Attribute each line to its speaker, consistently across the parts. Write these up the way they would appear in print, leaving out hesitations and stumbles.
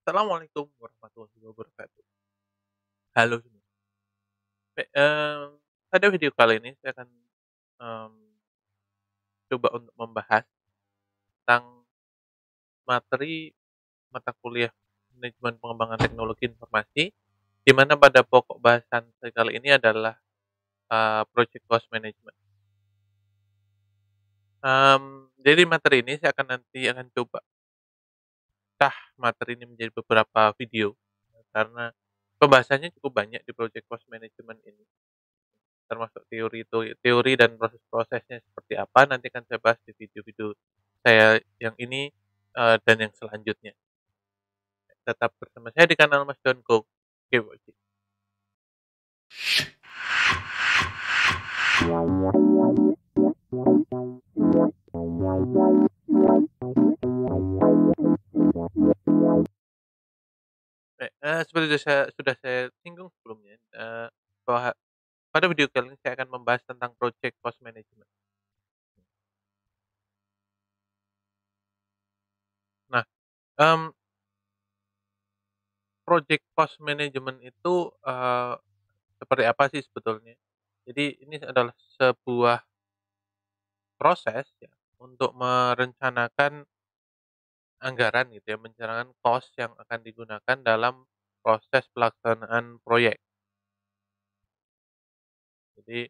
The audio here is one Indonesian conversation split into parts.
Speaker 1: Assalamualaikum warahmatullahi wabarakatuh. Halo semua. Pada video kali ini saya akan, mmm, coba untuk membahas tentang materi mata kuliah manajemen pengembangan teknologi informasi, di mana pada pokok bahasan saya kali ini adalah, project cost management. Jadi materi ini saya akan coba cah materi ini menjadi beberapa video, karena pembahasannya cukup banyak di project cost management ini. Termasuk teori dan proses-prosesnya seperti apa, nanti akan saya bahas di video-video saya yang ini, dan yang selanjutnya. Tetap bersama saya di kanal Mas Donko. Oke, Boci. Seperti sudah saya singgung sebelumnya, bahwa pada video kali ini saya akan membahas tentang project cost management. Nah, mmm, project cost management itu, seperti apa sih sebetulnya? Jadi ini adalah sebuah proses ya, untuk merencanakan anggaran gitu ya, merencanakan cost yang akan digunakan dalam proses pelaksanaan proyek. Jadi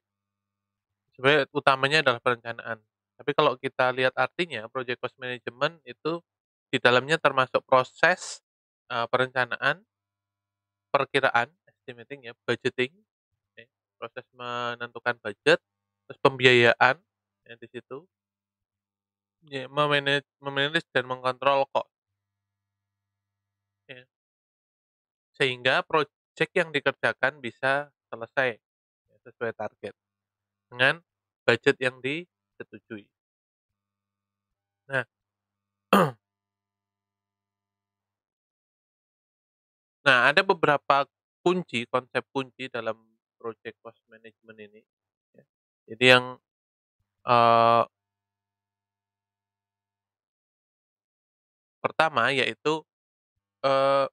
Speaker 1: sebenarnya utamanya adalah perencanaan. Tapi kalau kita lihat artinya, project cost management itu di dalamnya termasuk proses, perencanaan, perkiraan, estimating ya, budgeting, ya, proses menentukan budget, terus pembiayaan ya di situ, ya me-manage dan mengkontrol cost ya, sehingga project yang dikerjakan bisa selesai ya, sesuai target dengan budget yang disetujui. Nah, nah, ada beberapa konsep kunci dalam project cost management ini, ya. Jadi yang, eee, pertama yaitu, eee,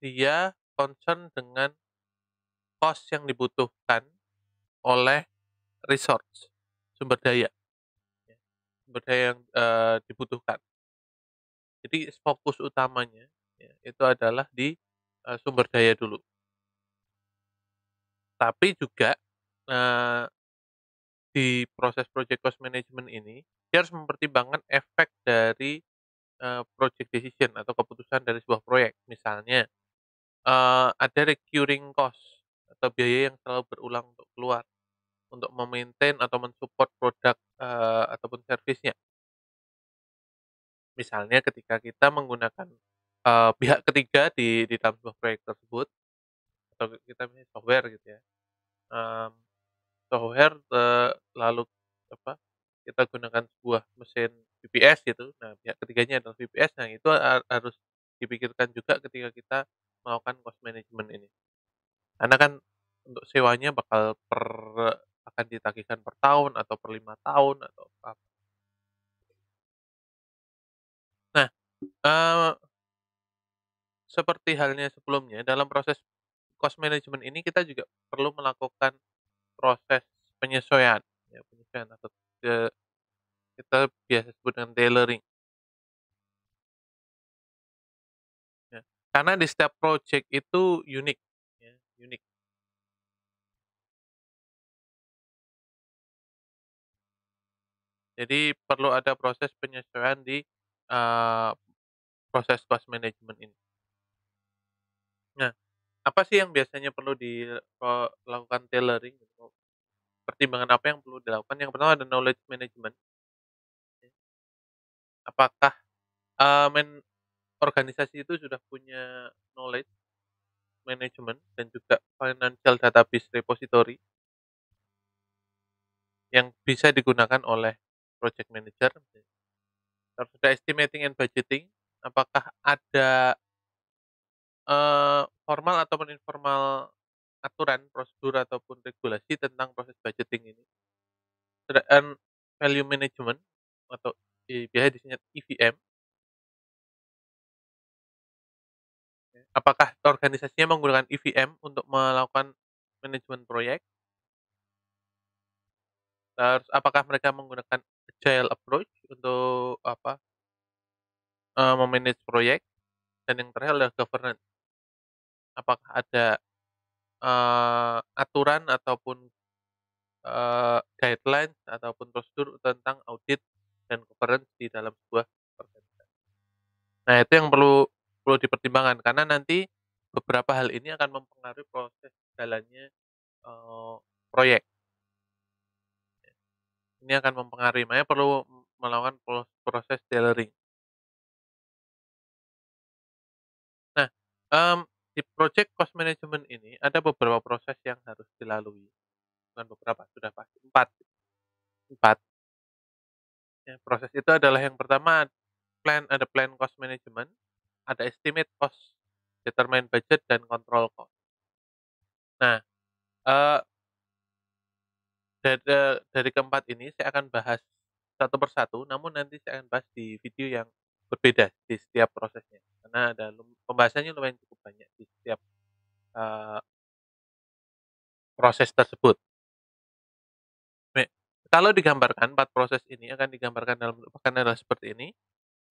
Speaker 1: dia concern dengan cost yang dibutuhkan oleh resource, sumber daya, ya, sumber daya yang, dibutuhkan. Jadi fokus utamanya, ya, itu adalah di, sumber daya dulu. Tapi juga, eee, di proses project cost management ini, dia harus mempertimbangkan efek dari project decision atau keputusan dari sebuah proyek. Misalnya, ada recurring cost atau biaya yang selalu berulang untuk keluar, untuk memaintain atau mensupport produk, ataupun servisnya. Misalnya ketika kita menggunakan, pihak ketiga di dalam sebuah proyek tersebut, atau kita misalnya software gitu ya, mmm, software, lalu apa, kita gunakan sebuah mesin VPS gitu, nah pihak ketiganya adalah VPS, nah itu harus dipikirkan juga ketika kita melakukan cost management ini. Karena kan untuk sewanya akan ditagihkan per tahun atau per 5 tahun atau apa. Nah, eee, seperti halnya sebelumnya dalam proses cost management ini kita juga perlu melakukan proses penyesuaian, ya penyesuaian atau, kita biasa sebut dengan tailoring, ya. Karena di setiap project itu unik, ya, unik. Jadi perlu ada proses penyesuaian di, proses cost management ini. Nah, apa sih yang biasanya perlu lakukan tailoring gitu? Pertimbangan apa yang perlu dilakukan? Yang pertama ada knowledge management, ya. Apakah, eee, men organisasi itu sudah punya knowledge management dan juga financial database repository yang bisa digunakan oleh project manager. Terus ada estimating and budgeting, apakah ada, formal ataupun informal aturan, prosedur, ataupun regulasi tentang proses budgeting ini. Sedangkan value management atau biasa disingkat EVM, apakah organisasinya menggunakan EVM untuk melakukan manajemen proyek, terus apakah mereka menggunakan agile approach untuk me-manage proyek, dan yang terakhir adalah governance. Apakah ada, aturan ataupun, guidelines ataupun prosedur tentang audit dan governance di dalam sebuah organisasi. Nah, itu yang perlu perlu dipertimbangkan karena nanti beberapa hal ini akan mempengaruhi proses jalannya, proyek. Ini akan mempengaruhi, makanya perlu melakukan proses tailoring. Nah, mmm, di project cost management ini ada beberapa proses yang harus dilalui, bukan beberapa, sudah pasti 4 ya. Proses itu adalah yang pertama ada plan cost management, ada estimate cost, determine budget, dan control cost. Nah, eee, dari keempat ini saya akan bahas satu persatu, namun nanti saya akan bahas di video yang berbeda di setiap prosesnya, karena ada pembahasannya lumayan cukup banyak di setiap, eee, proses tersebut. Baik, kalau digambarkan 4 proses ini akan digambarkan dalam bentuk pakan adalah seperti ini,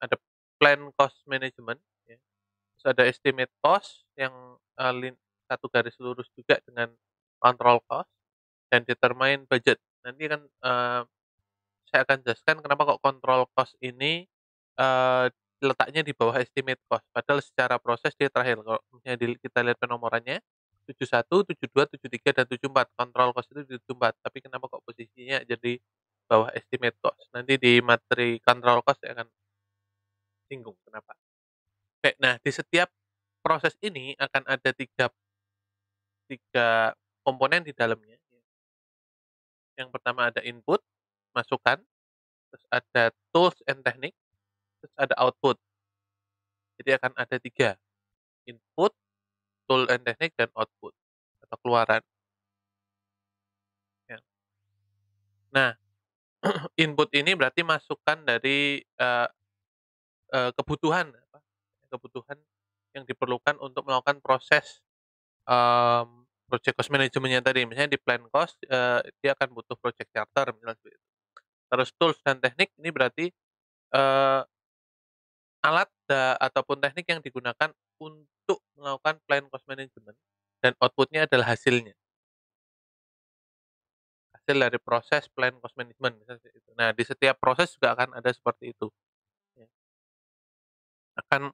Speaker 1: ada plan cost management ya, terus ada estimate cost yang, satu garis lurus juga dengan control cost dan determine budget. Nanti kan, saya akan jelaskan kenapa kok control cost ini, eee, letaknya di bawah estimate cost, padahal secara proses dia terakhir. Kalau misalnya kita lihat penomorannya 71, 72, 73, dan 74. Control cost itu di 74, tapi kenapa kok posisinya jadi bawah estimate cost. Nanti di materi control cost saya akan singgung kenapa. Oke, nah di setiap proses ini akan ada tiga komponen di dalamnya. Yang pertama ada input, masukan, terus ada tools and technique, terus ada output. Jadi akan ada 3 input, tool and technique, dan output atau keluaran, ya. Nah, input ini berarti masukan dari, eee eee, kebutuhan yang diperlukan untuk melakukan proses, project cost management-nya tadi. Misalnya di plan cost, dia akan butuh project charter misalnya seperti itu. Terus tools dan teknik ini berarti, eee, ataupun teknik yang digunakan untuk melakukan plan cost management dan output-nya adalah hasilnya. Hasil dari proses plan cost management misalnya seperti itu. Nah, di setiap proses juga akan ada seperti itu, ya. Akan,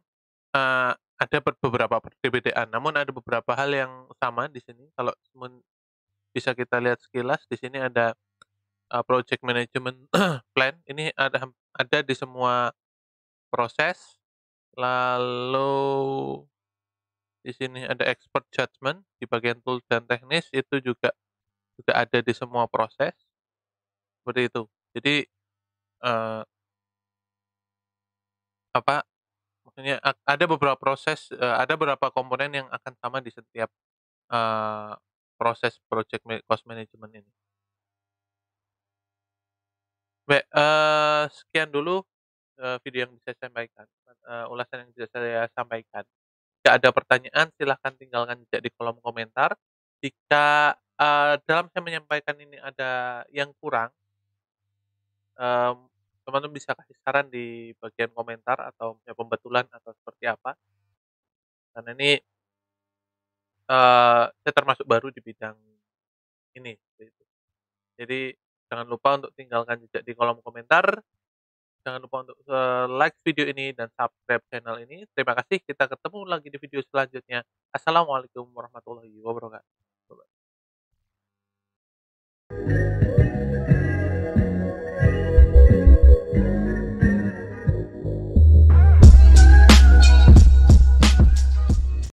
Speaker 1: ada beberapa perbedaan, namun ada beberapa hal yang sama di sini kalau bisa kita lihat sekilas di sini ada, project management plan ini ada di semua proses, lalu di sini ada expert judgment di bagian tool dan teknis itu juga juga ada di semua proses, seperti itu. Jadi, eee, apa maksudnya ada beberapa proses, ada beberapa komponen yang akan sama di setiap, eee, proses project cost management ini. Baik, sekian dulu, video yang bisa saya sampaikan, ulasan yang bisa saya sampaikan. Jika ada pertanyaan silahkan tinggalkan jejak di kolom komentar. Jika, dalam saya menyampaikan ini ada yang kurang, mmm, teman-teman bisa kasih saran di bagian komentar atau ya pembetulan atau seperti apa, karena ini, saya termasuk baru di bidang ini, seperti itu. Jadi jangan lupa untuk tinggalkan jejak di kolom komentar, jangan lupa untuk, like video ini dan subscribe channel ini. Terima kasih, kita ketemu lagi di video selanjutnya. Assalamualaikum warahmatullahi wabarakatuh.